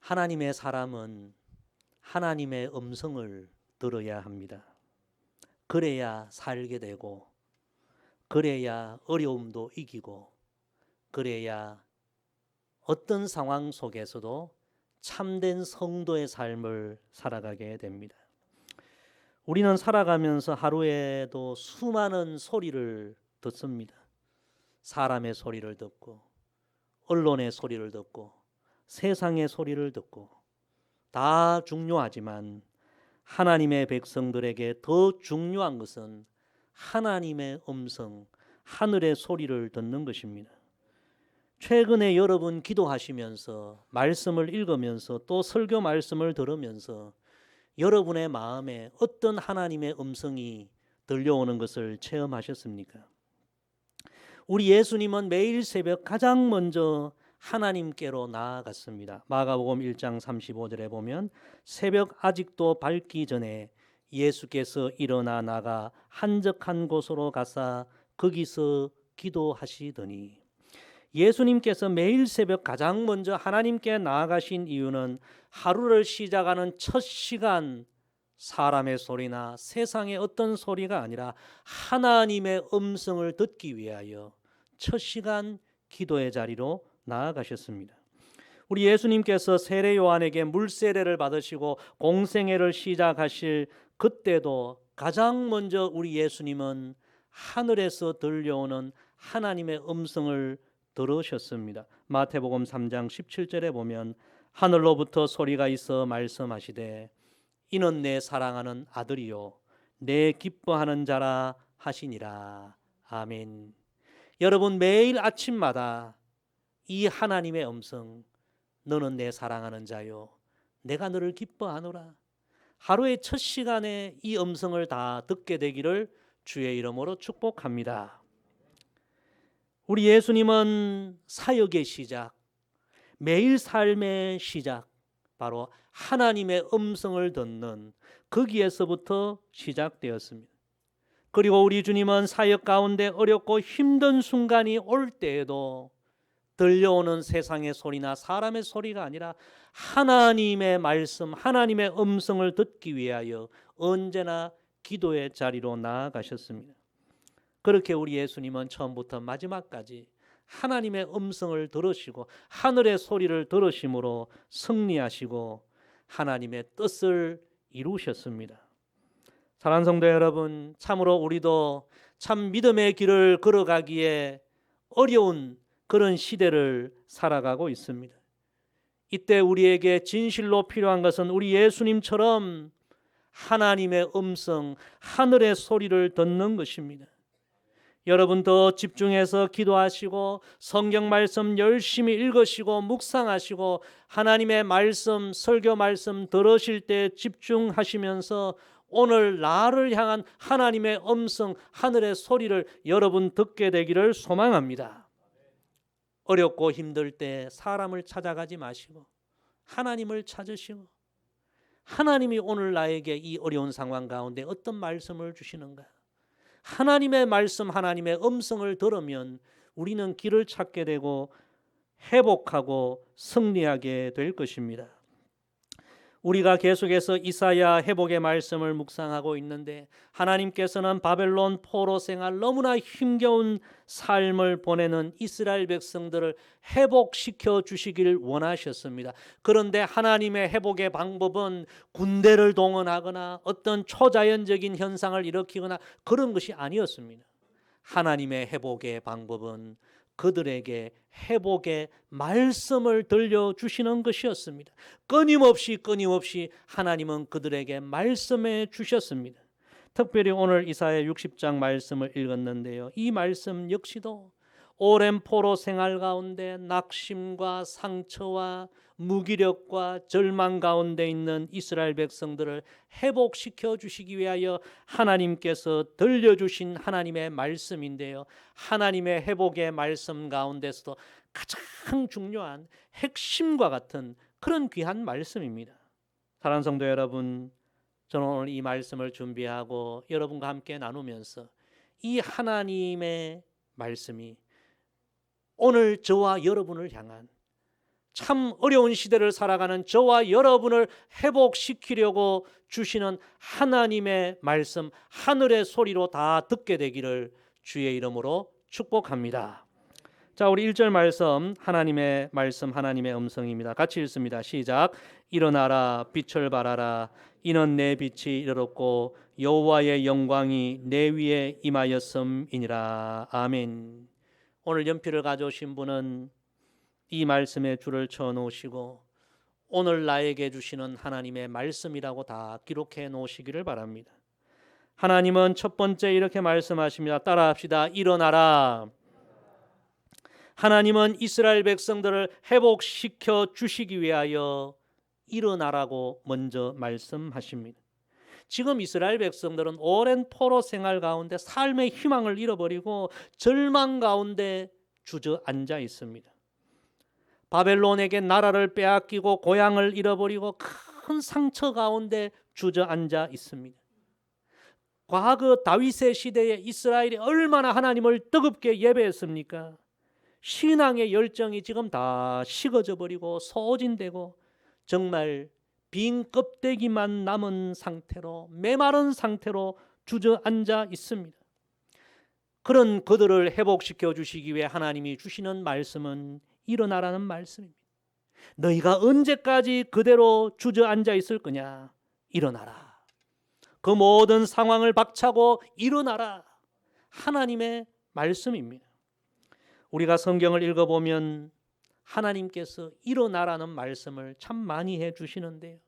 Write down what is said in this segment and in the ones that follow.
하나님의 사람은 하나님의 음성을 들어야 합니다. 그래야 살게 되고, 그래야 어려움도 이기고, 그래야 어떤 상황 속에서도 참된 성도의 삶을 살아가게 됩니다. 우리는 살아가면서 하루에도 수많은 소리를 듣습니다. 사람의 소리를 듣고, 언론의 소리를 듣고, 세상의 소리를 듣고, 다 중요하지만 하나님의 백성들에게 더 중요한 것은 하나님의 음성, 하늘의 소리를 듣는 것입니다. 최근에 여러분 기도하시면서 말씀을 읽으면서 또 설교 말씀을 들으면서 여러분의 마음에 어떤 하나님의 음성이 들려오는 것을 체험하셨습니까? 우리 예수님은 매일 새벽 가장 먼저 하나님께로 나아갔습니다. 마가복음 1장 35절에 보면 새벽 아직도 밝기 전에 예수께서 일어나 나가 한적한 곳으로 가사 거기서 기도하시더니, 예수님께서 매일 새벽 가장 먼저 하나님께 나아가신 이유는 하루를 시작하는 첫 시간 사람의 소리나 세상의 어떤 소리가 아니라 하나님의 음성을 듣기 위하여 첫 시간 기도의 자리로 나아가셨습니다. 우리 예수님께서 세례 요한에게 물세례를 받으시고 공생애를 시작하실 그때도 가장 먼저 우리 예수님은 하늘에서 들려오는 하나님의 음성을 들으셨습니다. 마태복음 3장 17절에 보면 하늘로부터 소리가 있어 말씀하시되 이는 내 사랑하는 아들이요 내 기뻐하는 자라 하시니라. 아멘. 여러분, 매일 아침마다 이 하나님의 음성, 너는 내 사랑하는 자요 내가 너를 기뻐하노라, 하루의 첫 시간에 이 음성을 다 듣게 되기를 주의 이름으로 축복합니다. 우리 예수님은 사역의 시작, 매일 삶의 시작, 바로 하나님의 음성을 듣는 거기에서부터 시작되었습니다. 그리고 우리 주님은 사역 가운데 어렵고 힘든 순간이 올 때에도 들려오는 세상의 소리나 사람의 소리가 아니라 하나님의 말씀, 하나님의 음성을 듣기 위하여 언제나 기도의 자리로 나아가셨습니다. 그렇게 우리 예수님은 처음부터 마지막까지 하나님의 음성을 들으시고 하늘의 소리를 들으심으로 승리하시고 하나님의 뜻을 이루셨습니다. 사랑하는 성도 여러분, 참으로 우리도 참 믿음의 길을 걸어가기에 어려운 그런 시대를 살아가고 있습니다. 이때 우리에게 진실로 필요한 것은 우리 예수님처럼 하나님의 음성, 하늘의 소리를 듣는 것입니다. 여러분 더 집중해서 기도하시고 성경 말씀 열심히 읽으시고 묵상하시고 하나님의 말씀, 설교 말씀 들으실 때 집중하시면서 오늘 나를 향한 하나님의 음성, 하늘의 소리를 여러분 듣게 되기를 소망합니다. 어렵고 힘들 때 사람을 찾아가지 마시고 하나님을 찾으시고, 하나님이 오늘 나에게 이 어려운 상황 가운데 어떤 말씀을 주시는가, 하나님의 말씀, 하나님의 음성을 들으면 우리는 길을 찾게 되고 회복하고 승리하게 될 것입니다. 우리가 계속해서 이사야 회복의 말씀을 묵상하고 있는데 하나님께서는 바벨론 포로 생활 너무나 힘겨운 삶을 보내는 이스라엘 백성들을 회복시켜 주시길 원하셨습니다. 그런데 하나님의 회복의 방법은 군대를 동원하거나 어떤 초자연적인 현상을 일으키거나 그런 것이 아니었습니다. 하나님의 회복의 방법은 그들에게 회복의 말씀을 들려주시는 것이었습니다. 끊임없이 하나님은 그들에게 말씀해 주셨습니다. 특별히 오늘 이사야 60장 말씀을 읽었는데요, 이 말씀 역시도 오랜 포로 생활 가운데 낙심과 상처와 무기력과 절망 가운데 있는 이스라엘 백성들을 회복시켜 주시기 위하여 하나님께서 들려주신 하나님의 말씀인데요, 하나님의 회복의 말씀 가운데서도 가장 중요한 핵심과 같은 그런 귀한 말씀입니다. 사랑하는 성도 여러분, 저는 오늘 이 말씀을 준비하고 여러분과 함께 나누면서 이 하나님의 말씀이 오늘 저와 여러분을 향한 참 어려운 시대를 살아가는 저와 여러분을 회복시키려고 주시는 하나님의 말씀, 하늘의 소리로 다 듣게 되기를 주의 이름으로 축복합니다. 자, 우리 1절 말씀, 하나님의 말씀, 하나님의 음성입니다. 같이 읽습니다. 시작. 일어나라, 빛을 발하라. 이는 내 빛이 이르렀고 여호와의 영광이 내 위에 임하였음이니라. 아멘. 오늘 연필을 가져오신 분은 이 말씀에 줄을 쳐 놓으시고 오늘 나에게 주시는 하나님의 말씀이라고 다 기록해 놓으시기를 바랍니다. 하나님은 첫 번째 이렇게 말씀하십니다. 따라합시다. 일어나라. 하나님은 이스라엘 백성들을 회복시켜 주시기 위하여 일어나라고 먼저 말씀하십니다. 지금 이스라엘 백성들은 오랜 포로 생활 가운데 삶의 희망을 잃어버리고 절망 가운데 주저앉아 있습니다. 바벨론에게 나라를 빼앗기고 고향을 잃어버리고 큰 상처 가운데 주저앉아 있습니다. 과거 다윗의 시대에 이스라엘이 얼마나 하나님을 뜨겁게 예배했습니까? 신앙의 열정이 지금 다 식어져 버리고 소진되고 정말 빈 껍데기만 남은 상태로 메마른 상태로 주저앉아 있습니다. 그런 그들을 회복시켜 주시기 위해 하나님이 주시는 말씀은 일어나라는 말씀입니다. 너희가 언제까지 그대로 주저앉아 있을 거냐? 일어나라. 그 모든 상황을 박차고 일어나라. 하나님의 말씀입니다. 우리가 성경을 읽어보면 하나님께서 일어나라는 말씀을 참 많이 해주시는데요.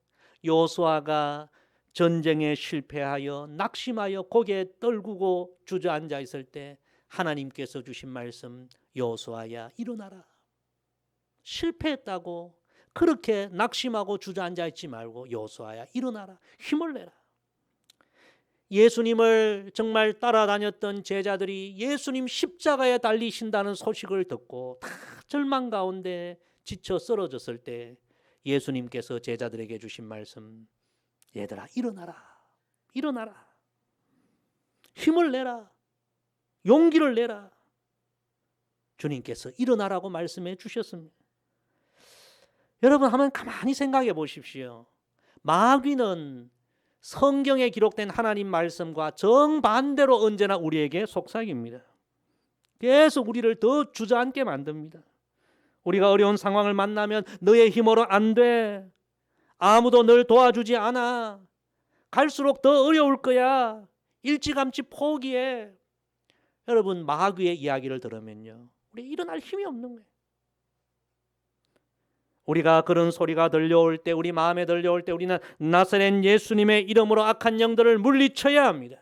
여호수아가 전쟁에 실패하여 낙심하여 고개 떨구고 주저앉아 있을 때 하나님께서 주신 말씀, 여호수아야 일어나라. 실패했다고 그렇게 낙심하고 주저앉아 있지 말고 여호수아야 일어나라. 힘을 내라. 예수님을 정말 따라다녔던 제자들이 예수님 십자가에 달리신다는 소식을 듣고 다 절망 가운데 지쳐 쓰러졌을 때 예수님께서 제자들에게 주신 말씀, 얘들아 일어나라. 일어나라. 힘을 내라. 용기를 내라. 주님께서 일어나라고 말씀해 주셨습니다. 여러분 한번 가만히 생각해 보십시오. 마귀는 성경에 기록된 하나님 말씀과 정반대로 언제나 우리에게 속삭입니다. 계속 우리를 더 주저앉게 만듭니다. 우리가 어려운 상황을 만나면 너의 힘으로 안 돼. 아무도 널 도와주지 않아. 갈수록 더 어려울 거야. 일찌감치 포기해. 여러분 마귀의 이야기를 들으면요, 우리 일어날 힘이 없는 거예요. 우리가 그런 소리가 들려올 때, 우리 마음에 들려올 때 우리는 나사렛 예수님의 이름으로 악한 영들을 물리쳐야 합니다.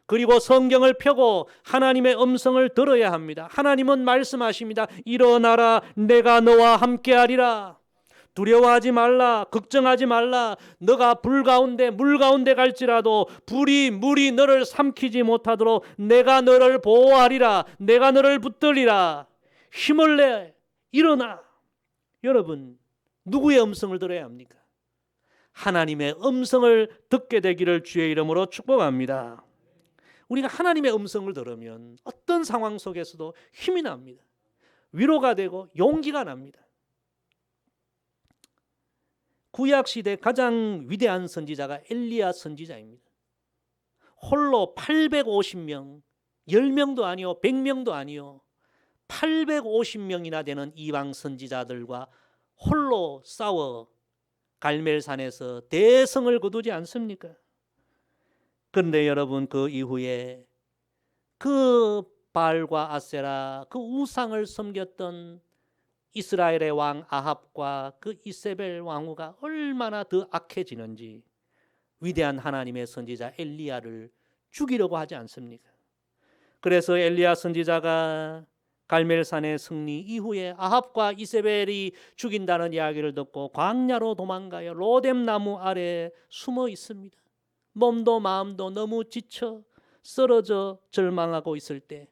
그리고 성경을 펴고 하나님의 음성을 들어야 합니다. 하나님은 말씀하십니다. 일어나라, 내가 너와 함께하리라. 두려워하지 말라, 걱정하지 말라. 너가 불 가운데 물 가운데 갈지라도 물이 너를 삼키지 못하도록 내가 너를 보호하리라. 내가 너를 붙들리라. 힘을 내, 일어나. 여러분 누구의 음성을 들어야 합니까? 하나님의 음성을 듣게 되기를 주의 이름으로 축복합니다. 우리가 하나님의 음성을 들으면 어떤 상황 속에서도 힘이 납니다. 위로가 되고 용기가 납니다. 구약시대 가장 위대한 선지자가 엘리야 선지자입니다. 홀로 850명, 10명도 아니요 100명도 아니요 850명이나 되는 이방 선지자들과 홀로 싸워 갈멜산에서 대성을 거두지 않습니까? 그런데 여러분 그 이후에 그 바알과 아세라 그 우상을 섬겼던 이스라엘의 왕 아합과 그 이세벨 왕후가 얼마나 더 악해지는지 위대한 하나님의 선지자 엘리야를 죽이려고 하지 않습니까? 그래서 엘리야 선지자가 갈멜산의 승리 이후에 아합과 이세벨이 죽인다는 이야기를 듣고 광야로 도망가요. 로뎀 나무 아래에 숨어 있습니다. 몸도 마음도 너무 지쳐 쓰러져 절망하고 있을 때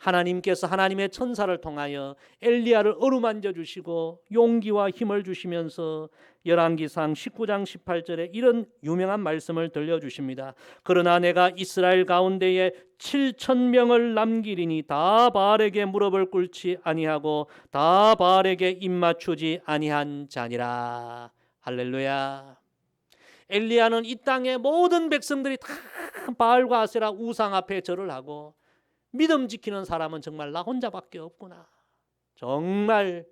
하나님께서 하나님의 천사를 통하여 엘리야를 어루만져 주시고 용기와 힘을 주시면서 열왕기상 19장 18절에 이런 유명한 말씀을 들려주십니다. 그러나 내가 이스라엘 가운데에 7,000명을 남기리니 다 바알에게 무릎을 꿇지 아니하고 다 바알에게 입맞추지 아니한 자니라. 할렐루야. 엘리야는 이 땅의 모든 백성들이 다 바알과 아세라 우상 앞에 절을 하고 믿음 지키는 사람은 정말 나 혼자밖에 없구나. 정말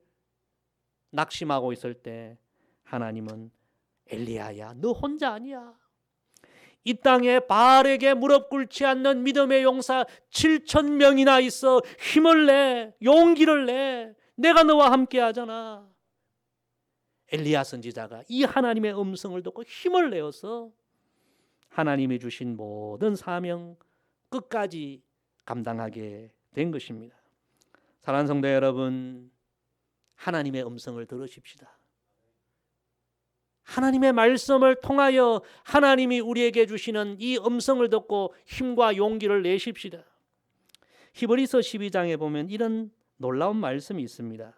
낙심하고 있을 때 하나님은 엘리야야, 너 혼자 아니야. 이 땅에 바알에게 무릎 꿇지 않는 믿음의 용사 7,000명이나 있어. 힘을 내, 용기를 내. 내가 너와 함께 하잖아. 엘리야 선지자가 이 하나님의 음성을 듣고 힘을 내어서 하나님이 주신 모든 사명 끝까지 감당하게 된 것입니다. 사랑하는 성도 여러분, 하나님의 음성을 들으십시다. 하나님의 말씀을 통하여 하나님이 우리에게 주시는 이 음성을 듣고 힘과 용기를 내십시다. 히브리서 12장에 보면 이런 놀라운 말씀이 있습니다.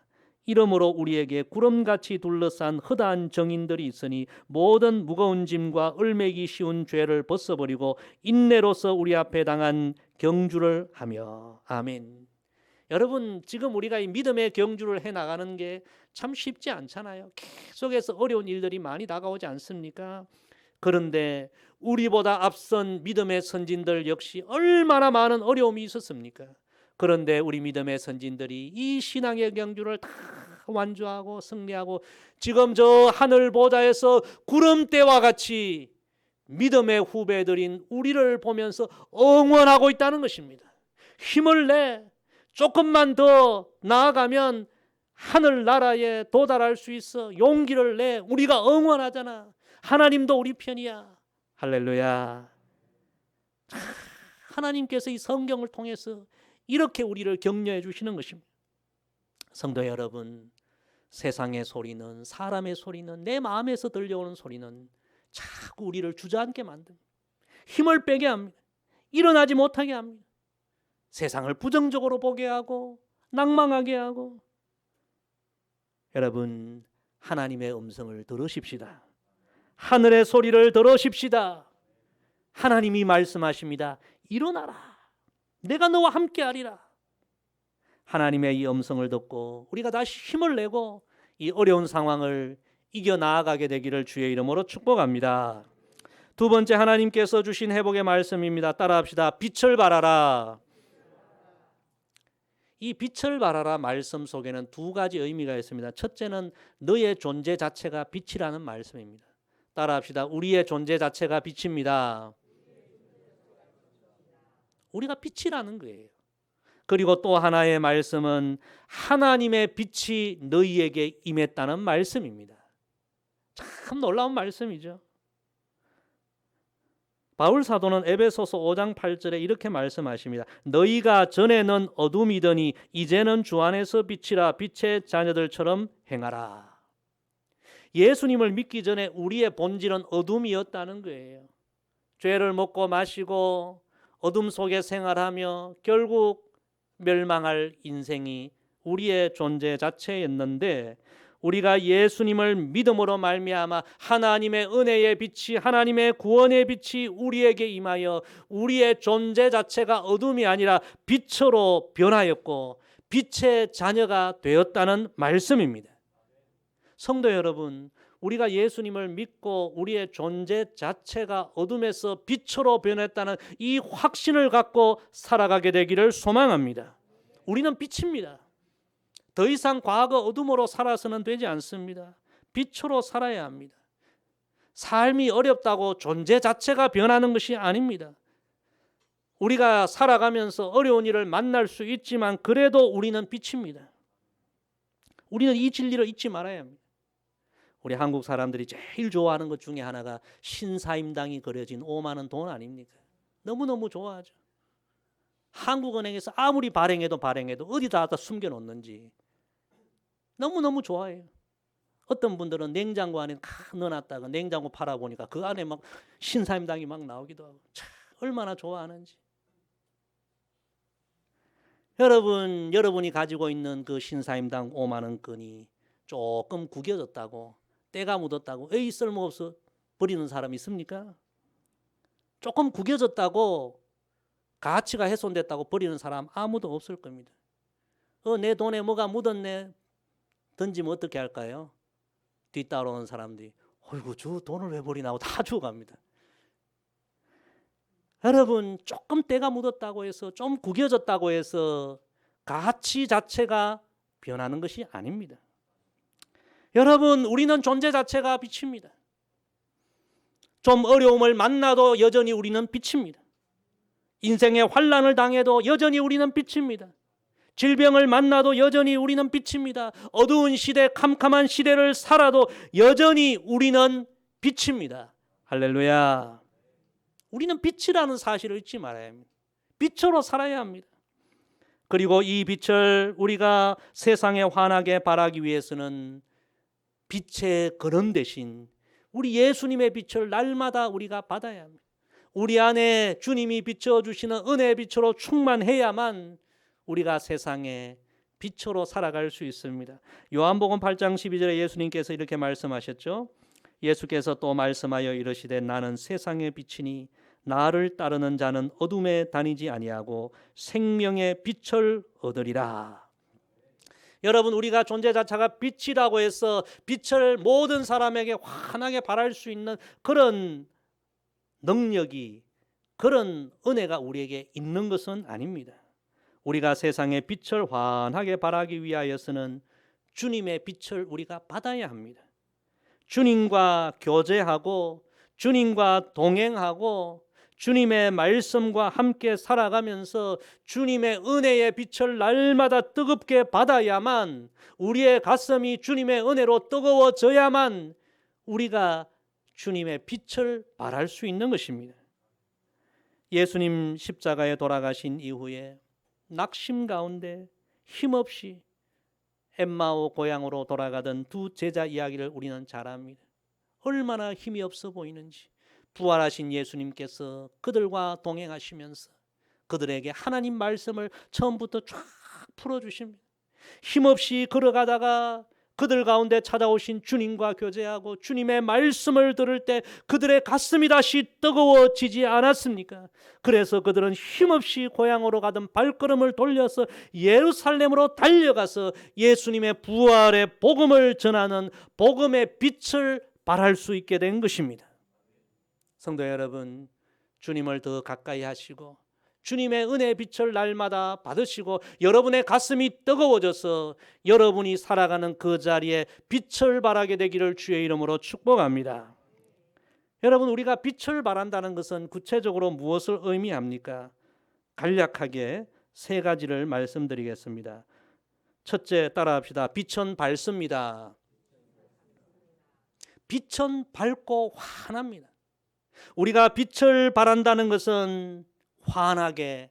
이러므로 우리에게 구름같이 둘러싼 허다한 정인들이 있으니 모든 무거운 짐과 얼매기 쉬운 죄를 벗어버리고 인내로서 우리 앞에 당한 경주를 하며. 아멘. 여러분, 지금 우리가 이 믿음의 경주를 해나가는 게 참 쉽지 않잖아요. 계속해서 어려운 일들이 많이 다가오지 않습니까? 그런데 우리보다 앞선 믿음의 선진들 역시 얼마나 많은 어려움이 있었습니까? 그런데 우리 믿음의 선진들이 이 신앙의 경주를 다 완주하고 승리하고 지금 저 하늘 보좌에서 구름대와 같이 믿음의 후배들인 우리를 보면서 응원하고 있다는 것입니다. 힘을 내. 조금만 더 나아가면 하늘나라에 도달할 수 있어. 용기를 내. 우리가 응원하잖아. 하나님도 우리 편이야. 할렐루야. 하나님께서 이 성경을 통해서 이렇게 우리를 격려해 주시는 것입니다. 성도 여러분, 세상의 소리는, 사람의 소리는, 내 마음에서 들려오는 소리는 자꾸 우리를 주저앉게 만듭니다. 힘을 빼게 합니다. 일어나지 못하게 합니다. 세상을 부정적으로 보게 하고 낭망하게 하고. 여러분, 하나님의 음성을 들으십시다. 하늘의 소리를 들으십시다. 하나님이 말씀하십니다. 일어나라. 내가 너와 함께하리라. 하나님의 이 음성을 듣고 우리가 다시 힘을 내고 이 어려운 상황을 이겨 나아가게 되기를 주의 이름으로 축복합니다. 두 번째, 하나님께서 주신 회복의 말씀입니다. 따라합시다. 빛을 발하라. 이 빛을 발하라 말씀 속에는 두 가지 의미가 있습니다. 첫째는 너의 존재 자체가 빛이라는 말씀입니다. 따라합시다. 우리의 존재 자체가 빛입니다. 우리가 빛이라는 거예요. 그리고 또 하나의 말씀은 하나님의 빛이 너희에게 임했다는 말씀입니다. 참 놀라운 말씀이죠. 바울 사도는 에베소서 5장 8절에 이렇게 말씀하십니다. 너희가 전에는 어둠이더니 이제는 주 안에서 빛이라. 빛의 자녀들처럼 행하라. 예수님을 믿기 전에 우리의 본질은 어둠이었다는 거예요. 죄를 먹고 마시고 어둠 속에 생활하며 결국 멸망할 인생이 우리의 존재 자체였는데, 우리가 예수님을 믿음으로 말미암아 하나님의 은혜의 빛이, 하나님의 구원의 빛이 우리에게 임하여 우리의 존재 자체가 어둠이 아니라 빛으로 변하였고 빛의 자녀가 되었다는 말씀입니다. 성도 여러분, 우리가 예수님을 믿고 우리의 존재 자체가 어둠에서 빛으로 변했다는 이 확신을 갖고 살아가게 되기를 소망합니다. 우리는 빛입니다. 더 이상 과거 어둠으로 살아서는 되지 않습니다. 빛으로 살아야 합니다. 삶이 어렵다고 존재 자체가 변하는 것이 아닙니다. 우리가 살아가면서 어려운 일을 만날 수 있지만 그래도 우리는 빛입니다. 우리는 이 진리를 잊지 말아야 합니다. 우리 한국 사람들이 제일 좋아하는 것 중에 하나가 신사임당이 그려진 5만 원 돈 아닙니까? 너무너무 좋아하죠. 한국은행에서 아무리 발행해도 어디다 숨겨놓는지 너무너무 좋아해요. 어떤 분들은 냉장고 안에 넣어놨다가 냉장고 팔아보니까 그 안에 막 신사임당이 막 나오기도 하고. 참 얼마나 좋아하는지. 여러분이 가지고 있는 그 신사임당 5만 원권이 조금 구겨졌다고, 때가 묻었다고 에이 쓸모없어 버리는 사람이 있습니까? 조금 구겨졌다고, 가치가 훼손됐다고 버리는 사람 아무도 없을 겁니다. 내 돈에 뭐가 묻었네 던지면 어떻게 할까요? 뒤따라오는 사람들이 어이구 저 돈을 왜 버리나 하고 다 주워갑니다. 여러분, 조금 때가 묻었다고 해서, 좀 구겨졌다고 해서 가치 자체가 변하는 것이 아닙니다. 여러분, 우리는 존재 자체가 빛입니다. 좀 어려움을 만나도 여전히 우리는 빛입니다. 인생의 환난을 당해도 여전히 우리는 빛입니다. 질병을 만나도 여전히 우리는 빛입니다. 어두운 시대, 캄캄한 시대를 살아도 여전히 우리는 빛입니다. 할렐루야. 우리는 빛이라는 사실을 잊지 말아야 합니다. 빛으로 살아야 합니다. 그리고 이 빛을 우리가 세상에 환하게 발하기 위해서는 빛의 근원 대신 우리 예수님의 빛을 날마다 우리가 받아야 합니다. 우리 안에 주님이 비춰주시는 은혜의 빛으로 충만해야만 우리가 세상에 빛으로 살아갈 수 있습니다. 요한복음 8장 12절에 예수님께서 이렇게 말씀하셨죠. 예수께서 또 말씀하여 이르시되 나는 세상의 빛이니 나를 따르는 자는 어둠에 다니지 아니하고 생명의 빛을 얻으리라. 여러분, 우리가 존재 자체가 빛이라고 해서 빛을 모든 사람에게 환하게 발할 수 있는 그런 능력이, 그런 은혜가 우리에게 있는 것은 아닙니다. 우리가 세상의 빛을 환하게 발하기 위하여서는 주님의 빛을 우리가 받아야 합니다. 주님과 교제하고 주님과 동행하고 주님의 말씀과 함께 살아가면서 주님의 은혜의 빛을 날마다 뜨겁게 받아야만, 우리의 가슴이 주님의 은혜로 뜨거워져야만 우리가 주님의 빛을 발할 수 있는 것입니다. 예수님 십자가에 돌아가신 이후에 낙심 가운데 힘없이 엠마오 고향으로 돌아가던 두 제자 이야기를 우리는 잘 압니다. 얼마나 힘이 없어 보이는지 부활하신 예수님께서 그들과 동행하시면서 그들에게 하나님 말씀을 처음부터 쫙 풀어주십니다. 힘없이 걸어가다가 그들 가운데 찾아오신 주님과 교제하고 주님의 말씀을 들을 때 그들의 가슴이 다시 뜨거워지지 않았습니까? 그래서 그들은 힘없이 고향으로 가던 발걸음을 돌려서 예루살렘으로 달려가서 예수님의 부활의 복음을 전하는 복음의 빛을 발할 수 있게 된 것입니다. 성도 여러분, 주님을 더 가까이 하시고 주님의 은혜의 빛을 날마다 받으시고 여러분의 가슴이 뜨거워져서 여러분이 살아가는 그 자리에 빛을 발하게 되기를 주의 이름으로 축복합니다. 여러분, 우리가 빛을 발한다는 것은 구체적으로 무엇을 의미합니까? 간략하게 세 가지를 말씀드리겠습니다. 첫째, 따라합시다. 빛은 밝습니다. 빛은 밝고 환합니다. 우리가 빛을 발한다는 것은 환하게,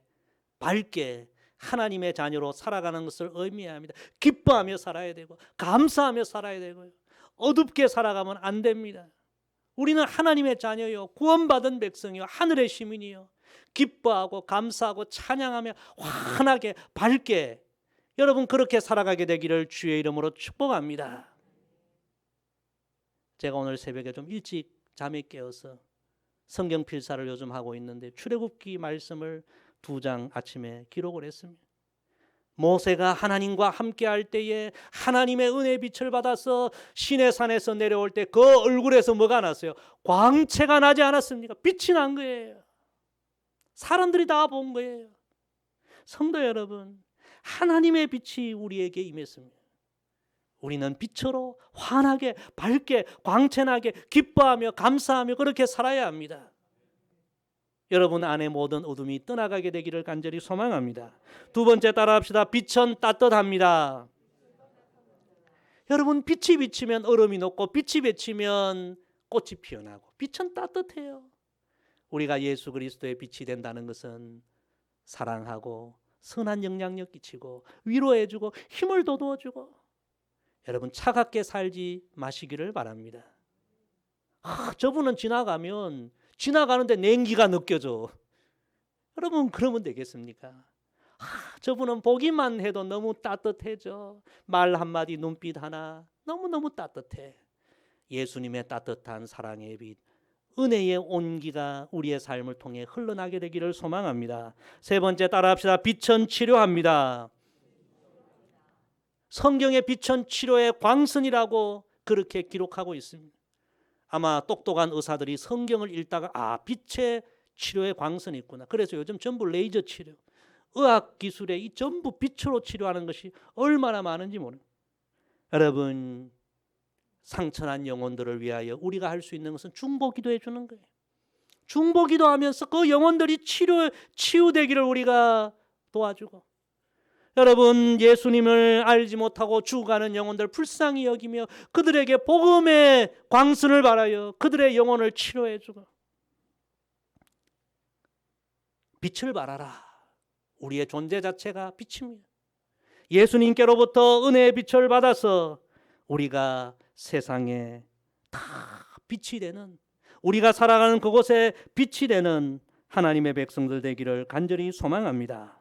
밝게 하나님의 자녀로 살아가는 것을 의미합니다. 기뻐하며 살아야 되고 감사하며 살아야 되고요. 어둡게 살아가면 안 됩니다. 우리는 하나님의 자녀요, 구원받은 백성이요, 하늘의 시민이요. 기뻐하고 감사하고 찬양하며 환하게 밝게 여러분 그렇게 살아가게 되기를 주의 이름으로 축복합니다. 제가 오늘 새벽에 좀 일찍 잠에 깨어서 성경 필사를 요즘 하고 있는데 출애굽기 말씀을 2장 아침에 기록을 했습니다. 모세가 하나님과 함께 할 때에 하나님의 은혜의 빛을 받아서 시내산에서 내려올 때 그 얼굴에서 뭐가 났어요? 광채가 나지 않았습니까? 빛이 난 거예요. 사람들이 다 본 거예요. 성도 여러분, 하나님의 빛이 우리에게 임했습니다. 우리는 빛으로 환하게, 밝게, 광채나게 기뻐하며 감사하며 그렇게 살아야 합니다. 여러분 안에 모든 어둠이 떠나가게 되기를 간절히 소망합니다. 두 번째, 따라합시다. 빛은 따뜻합니다. 여러분, 빛이 비치면 얼음이 녹고 빛이 비치면 꽃이 피어나고 빛은 따뜻해요. 우리가 예수 그리스도의 빛이 된다는 것은 사랑하고 선한 영향력 끼치고 위로해주고 힘을 돋워주고, 여러분 차갑게 살지 마시기를 바랍니다. 저분은 지나가는데 냉기가 느껴져. 여러분 그러면 되겠습니까? 저분은 보기만 해도 너무 따뜻해져. 말 한마디, 눈빛 하나 너무너무 따뜻해. 예수님의 따뜻한 사랑의 빛, 은혜의 온기가 우리의 삶을 통해 흘러나게 되기를 소망합니다. 세 번째 따라합시다. 빛은 치료합니다. 성경의 빛은 치료의 광선이라고 그렇게 기록하고 있습니다. 아마 똑똑한 의사들이 성경을 읽다가 빛의 치료의 광선이 있구나. 그래서 요즘 전부 레이저 치료, 의학 기술에 이 전부 빛으로 치료하는 것이 얼마나 많은지 모릅니다. 여러분, 상처난 영혼들을 위하여 우리가 할 수 있는 것은 중보기도해 주는 거예요. 중보기도하면서 그 영혼들이 치유되기를 우리가 도와주고, 여러분, 예수님을 알지 못하고 죽어가는 영혼들 불쌍히 여기며 그들에게 복음의 광선을 발하여 그들의 영혼을 치료해 주고, 빛을 발하라. 우리의 존재 자체가 빛입니다. 예수님께로부터 은혜의 빛을 받아서 우리가 세상에 다 빛이 되는, 우리가 살아가는 그곳에 빛이 되는 하나님의 백성들 되기를 간절히 소망합니다.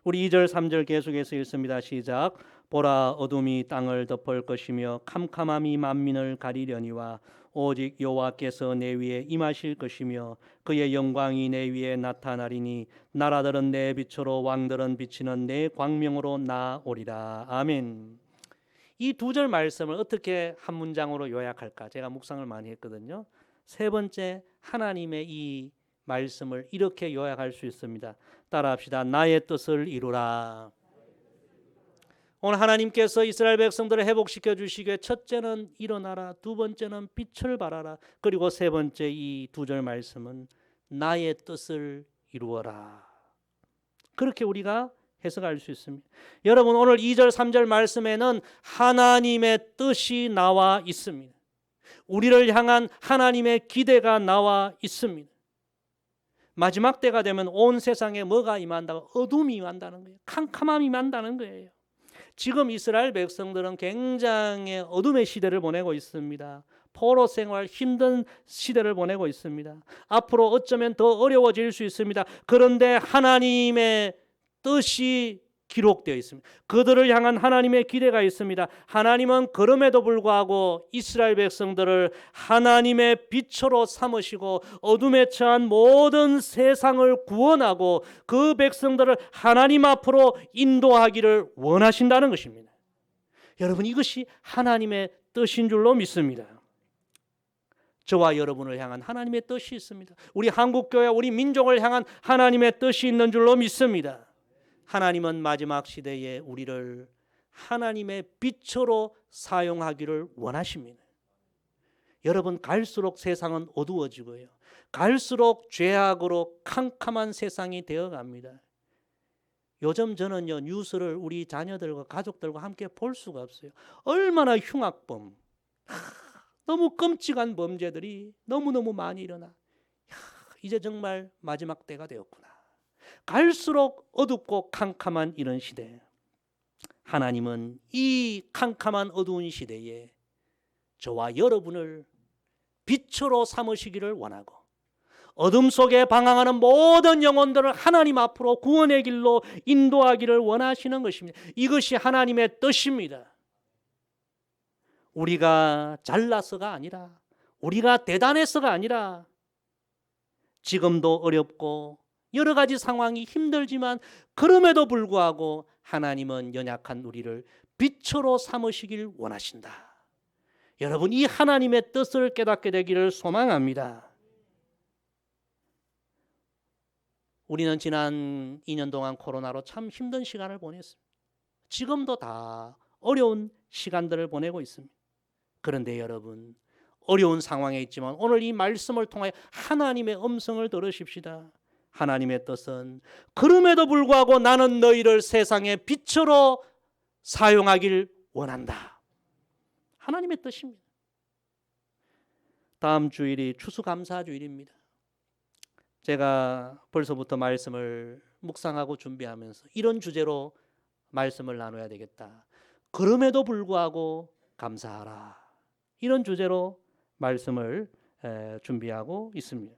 우리 2절 3절 계속해서 읽습니다. 시작. 보라, 어둠이 땅을 덮을 것이며 캄캄함이 만민을 가리려니와 오직 여호와께서 내 위에 임하실 것이며 그의 영광이 내 위에 나타나리니 나라들은 내 빛으로 왕들은 비치는 내 광명으로 나오리라. 아멘. 이 두 절 말씀을 어떻게 한 문장으로 요약할까? 제가 묵상을 많이 했거든요. 세 번째, 하나님의 이 말씀을 이렇게 요약할 수 있습니다. 따라합시다. 나의 뜻을 이루라. 오늘 하나님께서 이스라엘 백성들을 회복시켜 주시기에 첫째는 일어나라, 두 번째는 빛을 발하라, 그리고 세 번째 이 두 절 말씀은 나의 뜻을 이루어라. 그렇게 우리가 해석할 수 있습니다. 여러분, 오늘 2절 3절 말씀에는 하나님의 뜻이 나와 있습니다. 우리를 향한 하나님의 기대가 나와 있습니다. 마지막 때가 되면 온 세상에 뭐가 임한다고? 어둠이 임한다는 거예요. 캄캄함이 임한다는 거예요. 지금 이스라엘 백성들은 굉장히 어둠의 시대를 보내고 있습니다. 포로 생활, 힘든 시대를 보내고 있습니다. 앞으로 어쩌면 더 어려워질 수 있습니다. 그런데 하나님의 뜻이 기록되어 있습니다. 그들을 향한 하나님의 기대가 있습니다. 하나님은 그럼에도 불구하고 이스라엘 백성들을 하나님의 빛으로 삼으시고 어둠에 처한 모든 세상을 구원하고 그 백성들을 하나님 앞으로 인도하기를 원하신다는 것입니다. 여러분, 이것이 하나님의 뜻인 줄로 믿습니다. 저와 여러분을 향한 하나님의 뜻이 있습니다. 우리 한국교회, 우리 민족을 향한 하나님의 뜻이 있는 줄로 믿습니다. 하나님은 마지막 시대에 우리를 하나님의 빛으로 사용하기를 원하십니다. 여러분, 갈수록 세상은 어두워지고요, 갈수록 죄악으로 캄캄한 세상이 되어갑니다. 요즘 저는요, 뉴스를 우리 자녀들과 가족들과 함께 볼 수가 없어요. 얼마나 흉악범, 너무 끔찍한 범죄들이 너무너무 많이 일어나. 이제 정말 마지막 때가 되었구나. 갈수록 어둡고 캄캄한 이런 시대, 하나님은 이 캄캄한 어두운 시대에 저와 여러분을 빛으로 삼으시기를 원하고 어둠 속에 방황하는 모든 영혼들을 하나님 앞으로 구원의 길로 인도하기를 원하시는 것입니다. 이것이 하나님의 뜻입니다. 우리가 잘나서가 아니라, 우리가 대단해서가 아니라, 지금도 어렵고 여러 가지 상황이 힘들지만 그럼에도 불구하고 하나님은 연약한 우리를 빛으로 삼으시길 원하신다. 여러분, 이 하나님의 뜻을 깨닫게 되기를 소망합니다. 우리는 지난 2년 동안 코로나로 참 힘든 시간을 보냈습니다. 지금도 다 어려운 시간들을 보내고 있습니다. 그런데 여러분, 어려운 상황에 있지만 오늘 이 말씀을 통하여 하나님의 음성을 들으십시다. 하나님의 뜻은 그럼에도 불구하고 나는 너희를 세상의 빛으로 사용하길 원한다. 하나님의 뜻입니다. 다음 주일이 추수감사주일입니다. 제가 벌써부터 말씀을 묵상하고 준비하면서 이런 주제로 말씀을 나눠야 되겠다. 그럼에도 불구하고 감사하라. 이런 주제로 말씀을 준비하고 있습니다.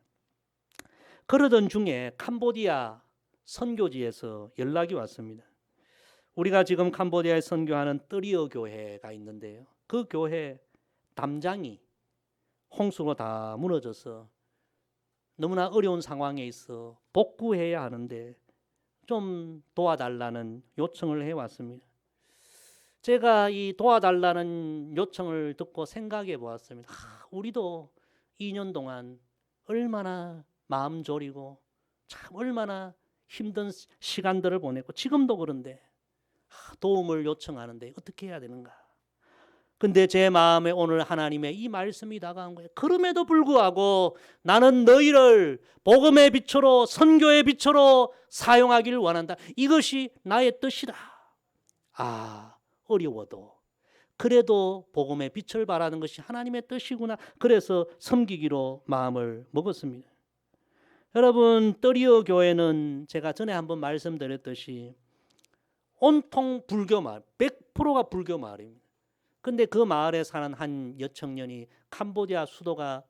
그러던 중에 캄보디아 선교지에서 연락이 왔습니다. 우리가 지금 캄보디아에 선교하는 뜨리어 교회가 있는데요. 그 교회 담장이 홍수로 다 무너져서 너무나 어려운 상황에 있어 복구해야 하는데 좀 도와달라는 요청을 해왔습니다. 제가 이 도와달라는 요청을 듣고 생각해 보았습니다. 우리도 2년 동안 얼마나 마음 졸이고 참 얼마나 힘든 시간들을 보냈고 지금도 그런데 도움을 요청하는데 어떻게 해야 되는가. 근데 제 마음에 오늘 하나님의 이 말씀이 다가온 거예요. 그럼에도 불구하고 나는 너희를 복음의 빛으로 선교의 빛으로 사용하기를 원한다. 이것이 나의 뜻이다. 어려워도 그래도 복음의 빛을 발하는 것이 하나님의 뜻이구나. 그래서 섬기기로 마음을 먹었습니다. 여러분, 뜨리어 교회는 제가 전에 한번 말씀드렸듯이 온통 불교 마을, 100%가 불교 마을입니다. 근데 그 마을에 사는 한 여청년이 캄보디아 수도가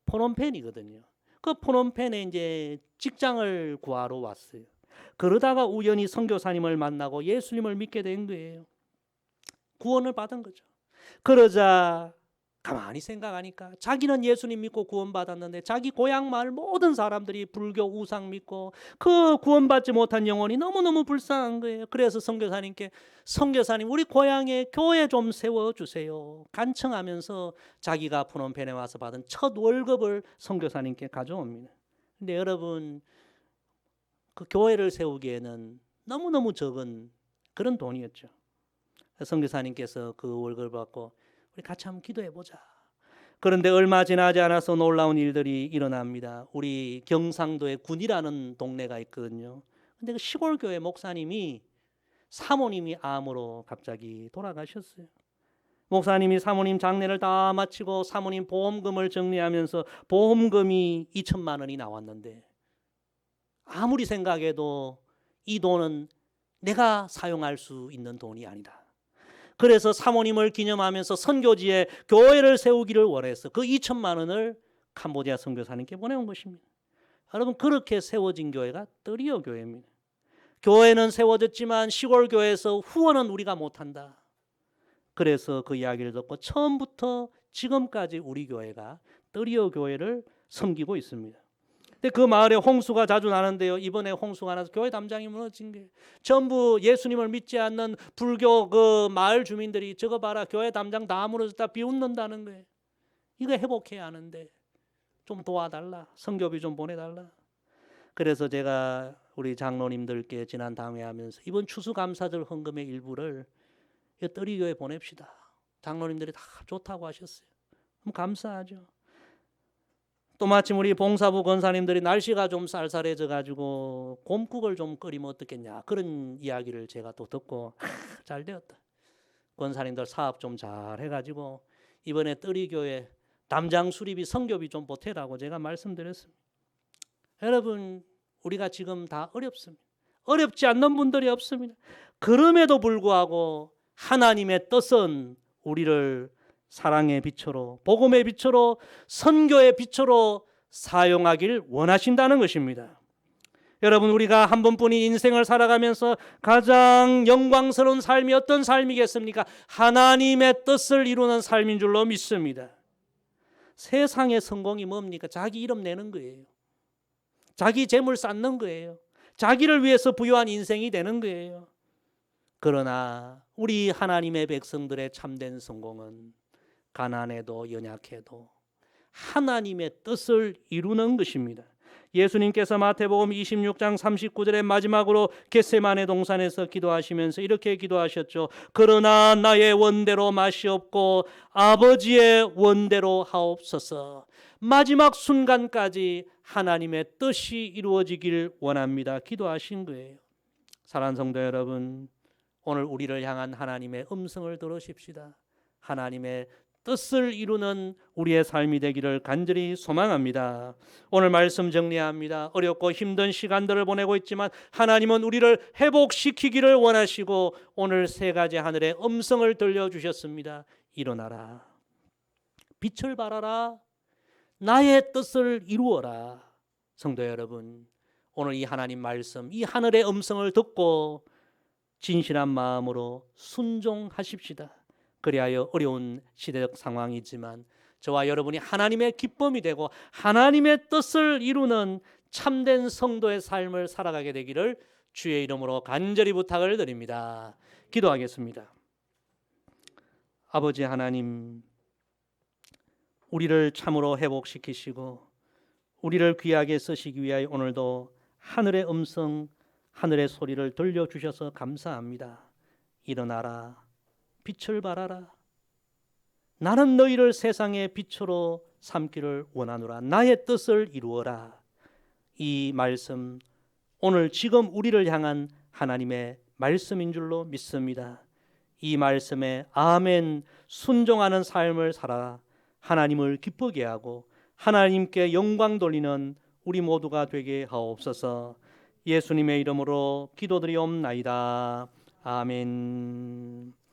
포놈펜이거든요. 그 포놈펜에 이제 직장을 구하러 왔어요. 그러다가 우연히 선교사님을 만나고 예수님을 믿게 된 거예요. 구원을 받은 거죠. 그러자 가만히 생각하니까 자기는 예수님 믿고 구원받았는데 자기 고향 마을 모든 사람들이 불교 우상 믿고 그 구원받지 못한 영혼이 너무너무 불쌍한 거예요. 그래서 선교사님께 선교사님 우리 고향에 교회 좀 세워주세요. 간청하면서 자기가 푸놈펜에 와서 받은 첫 월급을 선교사님께 가져옵니다. 근데 여러분 그 교회를 세우기에는 너무너무 적은 그런 돈이었죠. 선교사님께서 그 월급을 받고 우리 같이 한번 기도해 보자. 그런데 얼마 지나지 않아서 놀라운 일들이 일어납니다. 우리 경상도에 군이라는 동네가 있거든요. 근데 그 시골 교회 목사님이 사모님이 암으로 갑자기 돌아가셨어요. 목사님이 사모님 장례를 다 마치고 사모님 보험금을 정리하면서 보험금이 2천만 원이 나왔는데 아무리 생각해도 이 돈은 내가 사용할 수 있는 돈이 아니다. 그래서 사모님을 기념하면서 선교지에 교회를 세우기를 원해서 그 2천만 원을 캄보디아 선교사님께 보내온 것입니다. 여러분 그렇게 세워진 교회가 뜨리어 교회입니다. 교회는 세워졌지만 시골 교회에서 후원은 우리가 못한다. 그래서 그 이야기를 듣고 처음부터 지금까지 우리 교회가 뜨리어 교회를 섬기고 있습니다. 근데 그 마을에 홍수가 자주 나는데요. 이번에 홍수가 나서 교회 담장이 무너진 게 전부 예수님을 믿지 않는 불교 그 마을 주민들이 저거 봐라 교회 담장 다 무너졌다 비웃는다는 거예요. 이거 회복해야 하는데 좀 도와달라. 선교비 좀 보내달라. 그래서 제가 우리 장로님들께 지난 당회하면서 이번 추수감사절 헌금의 일부를 뜨리교에 보냅시다. 장로님들이 다 좋다고 하셨어요. 그럼 감사하죠. 또 마침 우리 봉사부 권사님들이 날씨가 좀 쌀쌀해져 가지고 곰국을 좀 끓이면 어떻겠냐 그런 이야기를 제가 또 듣고 잘 되었다. 권사님들 사업 좀 잘 해가지고 이번에 뜨리교회 담장 수리비 선교비 좀 보태라고 제가 말씀드렸습니다. 여러분 우리가 지금 다 어렵습니다. 어렵지 않는 분들이 없습니다. 그럼에도 불구하고 하나님의 뜻은 우리를 사랑의 빛으로 복음의 빛으로 선교의 빛으로 사용하길 원하신다는 것입니다. 여러분 우리가 한 번뿐인 인생을 살아가면서 가장 영광스러운 삶이 어떤 삶이겠습니까? 하나님의 뜻을 이루는 삶인 줄로 믿습니다. 세상의 성공이 뭡니까? 자기 이름 내는 거예요. 자기 재물 쌓는 거예요. 자기를 위해서 부유한 인생이 되는 거예요. 그러나 우리 하나님의 백성들의 참된 성공은 가난해도 연약해도 하나님의 뜻을 이루는 것입니다. 예수님께서 마태복음 26장 39절의 마지막으로 겟세마네 동산에서 기도하시면서 이렇게 기도하셨죠. 그러나 나의 원대로 마시옵고 아버지의 원대로 하옵소서. 마지막 순간까지 하나님의 뜻이 이루어지길 원합니다. 기도하신 거예요. 사랑하는 성도 여러분, 오늘 우리를 향한 하나님의 음성을 들으십시다. 하나님의 뜻을 이루는 우리의 삶이 되기를 간절히 소망합니다. 오늘 말씀 정리합니다. 어렵고 힘든 시간들을 보내고 있지만 하나님은 우리를 회복시키기를 원하시고 오늘 세 가지 하늘의 음성을 들려주셨습니다. 일어나라. 빛을 발하라. 나의 뜻을 이루어라. 성도 여러분, 오늘 이 하나님 말씀, 이 하늘의 음성을 듣고 진실한 마음으로 순종하십시다. 그리하여 어려운 시대적 상황이지만 저와 여러분이 하나님의 기쁨이 되고 하나님의 뜻을 이루는 참된 성도의 삶을 살아가게 되기를 주의 이름으로 간절히 부탁을 드립니다. 기도하겠습니다. 아버지 하나님, 우리를 참으로 회복시키시고 우리를 귀하게 쓰시기 위하여 오늘도 하늘의 음성, 하늘의 소리를 들려주셔서 감사합니다. 일어나라, 빛을 발하라. 나는 너희를 세상의 빛으로 삼기를 원하노라. 나의 뜻을 이루어라. 이 말씀, 오늘 지금 우리를 향한 하나님의 말씀인 줄로 믿습니다. 이 말씀에 아멘 순종하는 삶을 살아 하나님을 기쁘게 하고 하나님께 영광 돌리는 우리 모두가 되게 하옵소서. 예수님의 이름으로 기도드리옵나이다. 아멘.